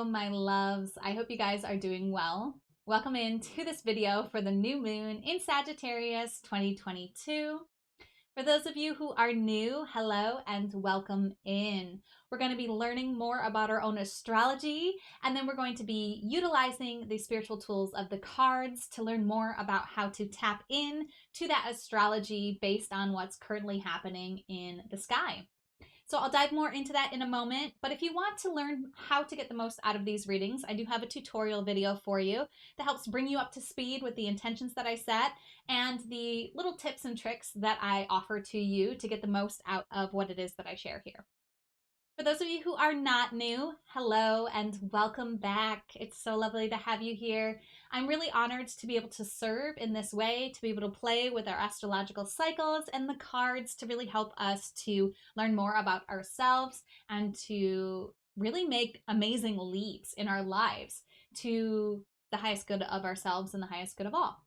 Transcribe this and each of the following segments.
Hello, my loves. I hope you guys are doing well. Welcome into this video for the new moon in Sagittarius 2022. For those of you who are new, hello and welcome in. We're going to be learning more about our own astrology, and then we're going to be utilizing the spiritual tools of the cards to learn more about how to tap in to that astrology based on what's currently happening in the sky. So I'll dive more into that in a moment, but if you want to learn how to get the most out of these readings, I do have a tutorial video for you that helps bring you up to speed with the intentions that I set and the little tips and tricks that I offer to you to get the most out of what it is that I share here. For those of you who are not new, hello and welcome back. It's so lovely to have you here. I'm really honored to be able to serve in this way, to be able to play with our astrological cycles and the cards to really help us to learn more about ourselves and to really make amazing leaps in our lives to the highest good of ourselves and the highest good of all.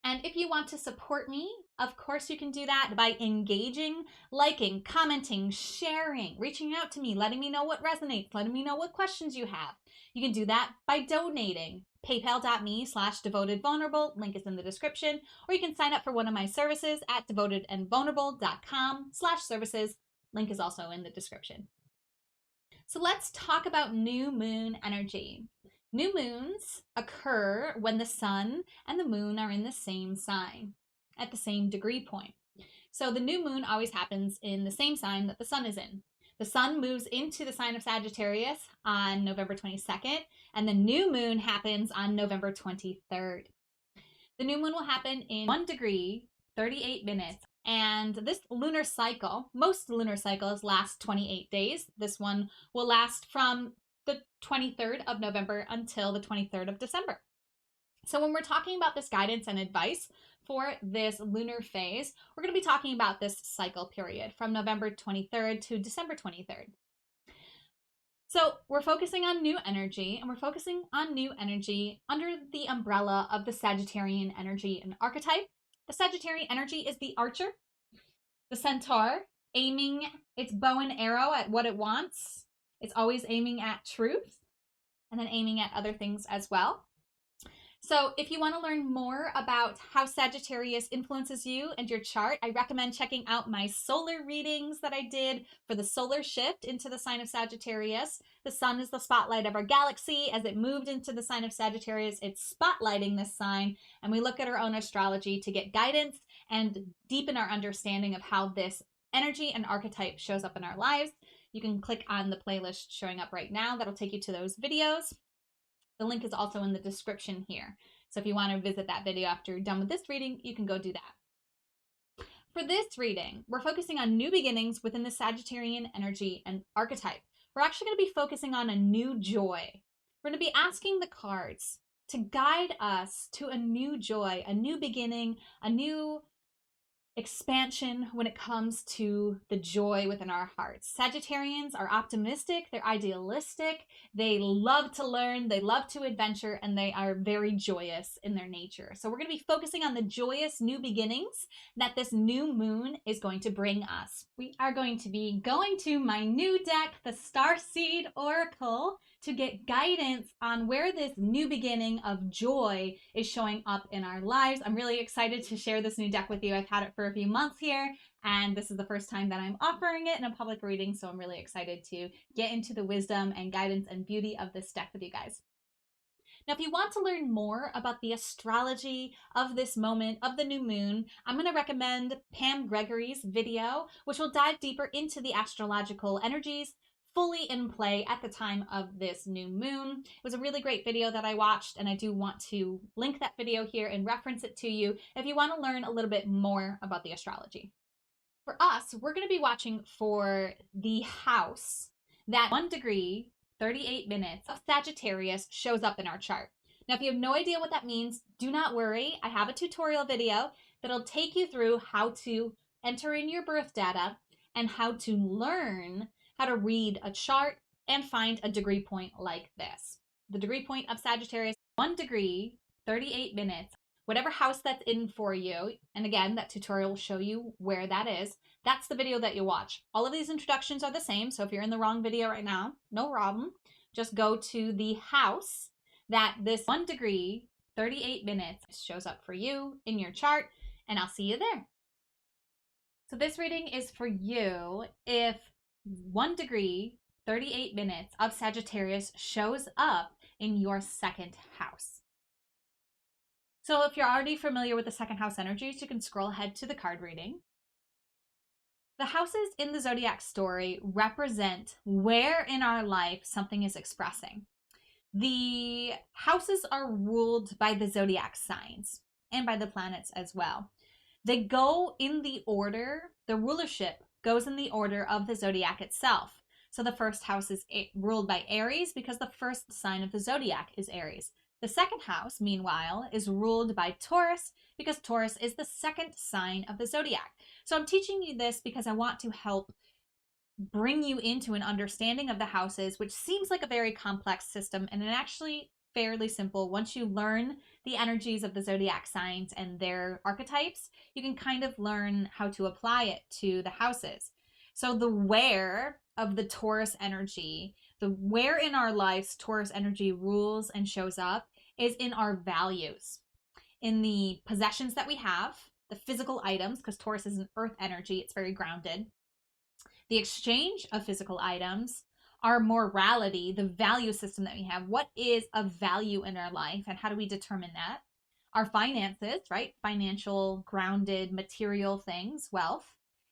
And if you want to support me, of course you can do that by engaging, liking, commenting, sharing, reaching out to me, letting me know what resonates, letting me know what questions you have. You can do that by donating. PayPal.me/devotedvulnerable, link is in the description, or you can sign up for one of my services at devotedandvulnerable.com/services, link is also in the description. So let's talk about new moon energy. New moons occur when the sun and the moon are in the same sign, at the same degree point. So the new moon always happens in the same sign that the sun is in. The sun moves into the sign of Sagittarius on November 22nd, and the new moon happens on November 23rd. The new moon will happen in 1 degree, 38 minutes. And this lunar cycle, most lunar cycles last 28 days. This one will last from the 23rd of November until the 23rd of December. So when we're talking about this guidance and advice for this lunar phase, we're going to be talking about this cycle period from November 23rd to December 23rd. So we're focusing on new energy, and we're focusing on new energy under the umbrella of the Sagittarian energy and archetype. The Sagittarian energy is the archer, the centaur, aiming its bow and arrow at what it wants. It's always aiming at truth and then aiming at other things as well. So if you want to learn more about how Sagittarius influences you and your chart, I recommend checking out my solar readings that I did for the solar shift into the sign of Sagittarius. The sun is the spotlight of our galaxy. As it moved into the sign of Sagittarius, it's spotlighting this sign, and we look at our own astrology to get guidance and deepen our understanding of how this energy and archetype shows up in our lives. You can click on the playlist showing up right now. That'll take you to those videos. The link is also in the description here. So if you want to visit that video after you're done with this reading, you can go do that. For this reading, we're focusing on new beginnings within the Sagittarian energy and archetype. We're actually going to be focusing on a new joy. We're going to be asking the cards to guide us to a new joy, a new beginning, a new expansion when it comes to the joy within our hearts. Sagittarians are optimistic, they're idealistic, they love to learn, they love to adventure, and they are very joyous in their nature. So we're going to be focusing on the joyous new beginnings that this new moon is going to bring us. We are going to be going to my new deck, the Starseed Oracle, to get guidance on where this new beginning of joy is showing up in our lives. I'm really excited to share this new deck with you. I've had it for a few months here, and this is the first time that I'm offering it in a public reading, so I'm really excited to get into the wisdom and guidance and beauty of this deck with you guys. Now, if you want to learn more about the astrology of this moment of the new moon, I'm going to recommend Pam Gregory's video, which will dive deeper into the astrological energies fully in play at the time of this new moon. It was a really great video that I watched, and I do want to link that video here and reference it to you if you want to learn a little bit more about the astrology. For us, we're going to be watching for the house that 1 degree, 38 minutes of Sagittarius shows up in our chart. Now, if you have no idea what that means, do not worry. I have a tutorial video that'll take you through how to enter in your birth data and how to learn how to read a chart and find a degree point like this. The degree point of Sagittarius, 1 degree, 38 minutes whatever house that's in for you, and again, that tutorial will show you where that is, that's the video that you watch. All of these introductions are the same, so if you're in the wrong video right now, no problem. Just go to the house that this 1 degree, 38 minutes shows up for you in your chart, and I'll see you there. So this reading is for you if 1 degree, 38 minutes of Sagittarius shows up in your second house. So if you're already familiar with the second house energies, you can scroll ahead to the card reading. The houses in the zodiac story represent where in our life something is expressing. The houses are ruled by the zodiac signs and by the planets as well. They go in the order, the rulership goes in the order of the zodiac itself. So the first house is ruled by Aries because the first sign of the zodiac is Aries. The second house, meanwhile, is ruled by Taurus because Taurus is the second sign of the zodiac. So I'm teaching you this because I want to help bring you into an understanding of the houses, which seems like a very complex system, and it's actually fairly simple. Once you learn the energies of the zodiac signs and their archetypes, you can kind of learn how to apply it to the houses. So the where of the Taurus energy, the where in our lives Taurus energy rules and shows up is in our values, in the possessions that we have, the physical items, because Taurus is an earth energy, it's very grounded. The exchange of physical items, our morality, the value system that we have. What is of value in our life and how do we determine that? Our finances, right? Financial, grounded, material things, wealth,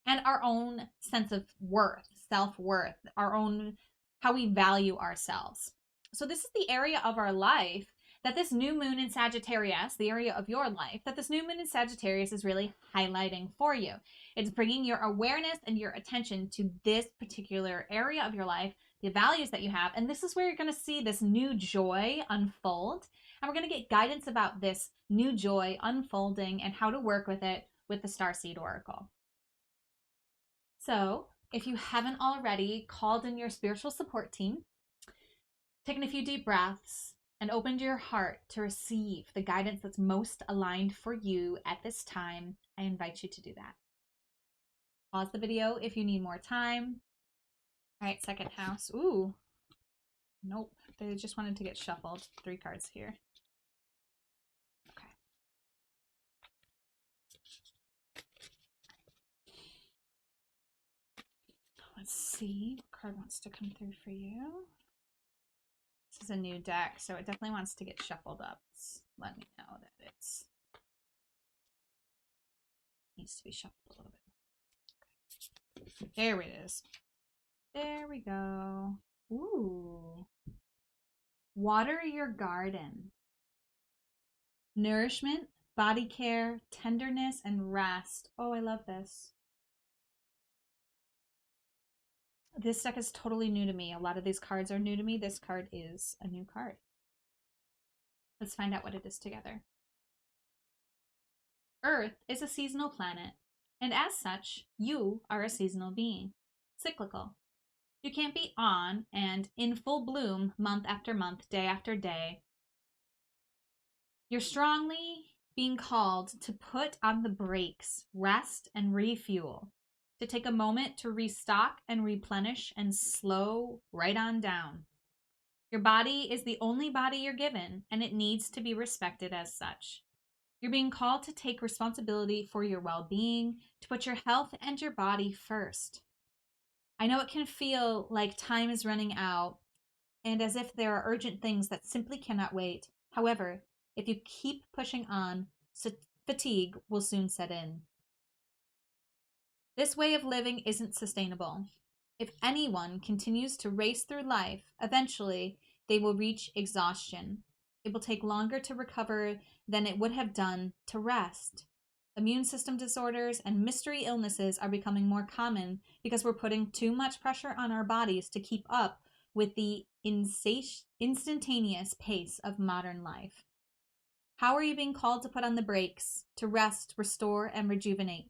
and our own sense of worth, self-worth, our own, how we value ourselves. So this is the area of our life that this new moon in Sagittarius, the area of your life, that this new moon in Sagittarius is really highlighting for you. It's bringing your awareness and your attention to this particular area of your life, the values that you have. And this is where you're going to see this new joy unfold. And we're going to get guidance about this new joy unfolding and how to work with it with the Starseed Oracle. So if you haven't already called in your spiritual support team, taken a few deep breaths, and opened your heart to receive the guidance that's most aligned for you at this time, I invite you to do that. Pause the video if you need more time. All right, second house. Ooh. Nope. They just wanted to get shuffled. 3 cards here. Okay. Let's see what card wants to come through for you. This is a new deck, so it definitely wants to get shuffled up. Let me know that it's needs to be shuffled a little bit. Okay. There it is. There we go. Ooh. Water your garden. Nourishment, body care, tenderness, and rest. Oh, I love this. This deck is totally new to me. A lot of these cards are new to me. This card is a new card. Let's find out what it is together. Earth is a seasonal planet, and as such, you are a seasonal being. Cyclical. You can't be on and in full bloom month after month, day after day. You're strongly being called to put on the brakes, rest, and refuel. To take a moment to restock and replenish and slow right on down. Your body is the only body you're given, and it needs to be respected as such. You're being called to take responsibility for your well-being, to put your health and your body first. I know it can feel like time is running out, and as if there are urgent things that simply cannot wait. However, if you keep pushing on, fatigue will soon set in. This way of living isn't sustainable. If anyone continues to race through life, eventually they will reach exhaustion. It will take longer to recover than it would have done to rest. Immune system disorders and mystery illnesses are becoming more common because we're putting too much pressure on our bodies to keep up with the instantaneous pace of modern life. How are you being called to put on the brakes, to rest, restore, and rejuvenate?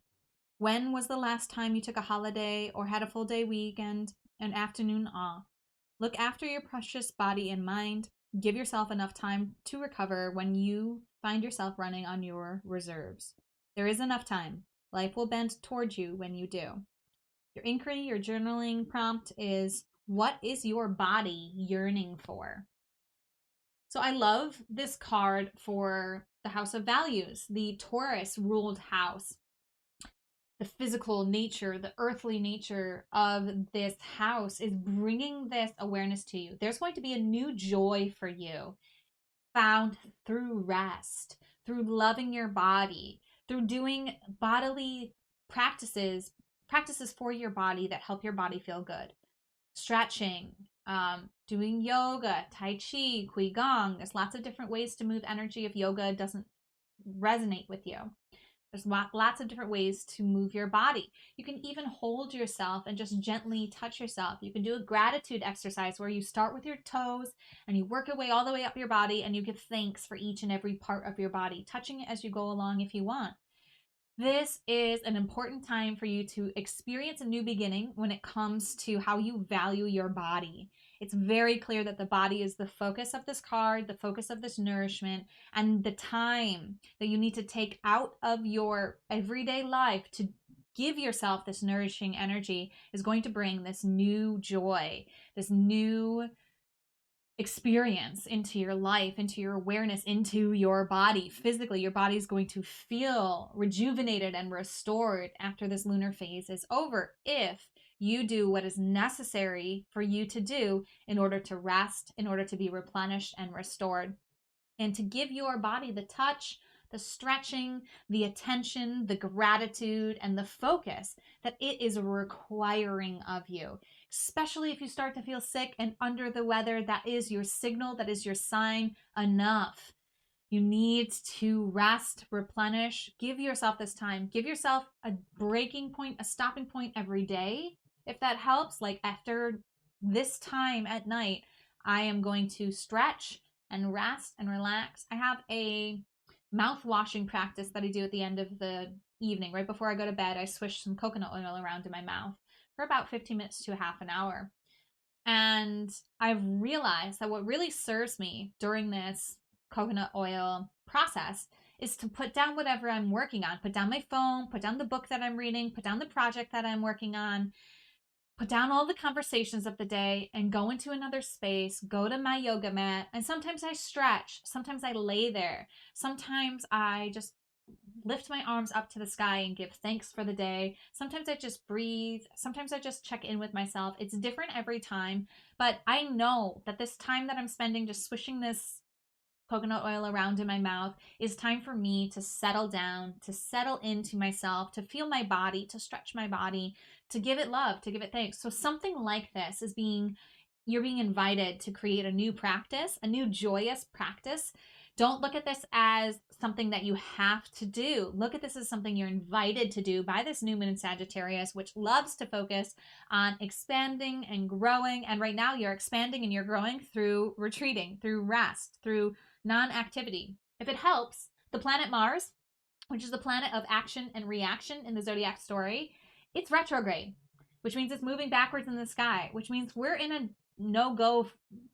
When was the last time you took a holiday or had a full day weekend, an afternoon off? Look after your precious body and mind. Give yourself enough time to recover when you find yourself running on your reserves. There is enough time. Life will bend towards you when you do. Your inquiry, your journaling prompt is, what is your body yearning for? So I love this card for the House of Values, the Taurus ruled house. The physical nature, the earthly nature of this house is bringing this awareness to you. There's going to be a new joy for you found through rest, through loving your body, through doing bodily practices for your body that help your body feel good. Stretching, doing yoga, tai chi, qigong. There's lots of different ways to move energy if yoga doesn't resonate with you. There's lots of different ways to move your body. You can even hold yourself and just gently touch yourself. You can do a gratitude exercise where you start with your toes and you work your way all the way up your body and you give thanks for each and every part of your body, touching it as you go along if you want. This is an important time for you to experience a new beginning when it comes to how you value your body. It's very clear that the body is the focus of this card, the focus of this nourishment, and the time that you need to take out of your everyday life to give yourself this nourishing energy is going to bring this new joy, this new experience into your life, into your awareness, into your body. Physically, your body is going to feel rejuvenated and restored after this lunar phase is over if you do what is necessary for you to do in order to rest, in order to be replenished and restored, and to give your body the touch, the stretching, the attention, the gratitude, and the focus that it is requiring of you. Especially if you start to feel sick and under the weather, that is your signal, that is your sign. Enough. You need to rest, replenish, give yourself this time. Give yourself a breaking point, a stopping point every day. If that helps, like after this time at night, I am going to stretch and rest and relax. I have a mouth washing practice that I do at the end of the evening. Right before I go to bed, I swish some coconut oil around in my mouth for about 15 minutes to a half an hour. And I've realized that what really serves me during this coconut oil process is to put down whatever I'm working on. Put down my phone, put down the book that I'm reading, put down the project that I'm working on, put down all the conversations of the day and go into another space, go to my yoga mat. And sometimes I stretch. Sometimes I lay there. Sometimes I just lift my arms up to the sky and give thanks for the day. Sometimes I just breathe. Sometimes I just check in with myself. It's different every time, but I know that this time that I'm spending just swishing this coconut oil around in my mouth is time for me to settle down, to settle into myself, to feel my body, to stretch my body, to give it love, to give it thanks. So something like this is you're being invited to create a new practice, a new joyous practice. Don't look at this as something that you have to do. Look at this as something you're invited to do by this new moon in Sagittarius, which loves to focus on expanding and growing. And right now you're expanding and you're growing through retreating, through rest, through non-activity. If it helps, the planet Mars, which is the planet of action and reaction in the zodiac story, it's retrograde, which means it's moving backwards in the sky, which means we're in a no-go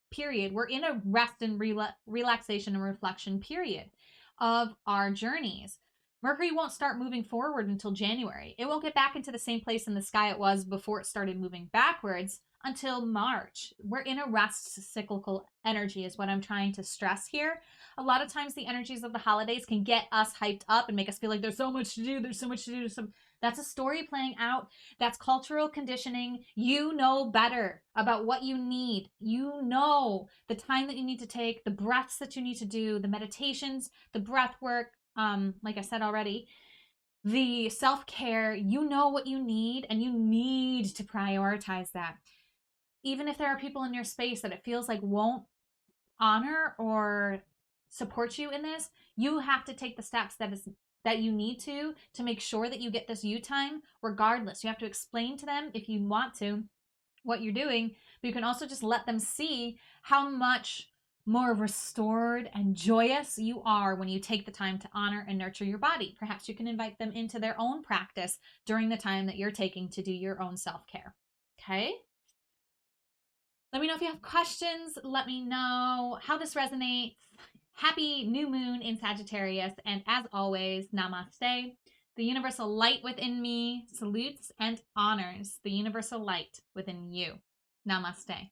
period. We're in a rest and relaxation and reflection period of our journeys. Mercury won't start moving forward until January. It won't get back into the same place in the sky it was before it started moving backwards until March. We're in a rest cyclical energy is what I'm trying to stress here. A lot of times the energies of the holidays can get us hyped up and make us feel like there's so much to do, there's so much to do. That's a story playing out. That's cultural conditioning. You know better about what you need. You know the time that you need to take, the breaths that you need to do, the meditations, the breath work, like I said already, the self-care. You know what you need, and you need to prioritize that. Even if there are people in your space that it feels like won't honor or support you in this, you have to take the steps that you need to make sure that you get this you time regardless. You have to explain to them if you want to what you're doing, but you can also just let them see how much more restored and joyous you are when you take the time to honor and nurture your body. Perhaps you can invite them into their own practice during the time that you're taking to do your own self-care. Okay? Let me know if you have questions. Let me know how this resonates. Happy new moon in Sagittarius. And as always, namaste. The universal light within me salutes and honors the universal light within you. Namaste.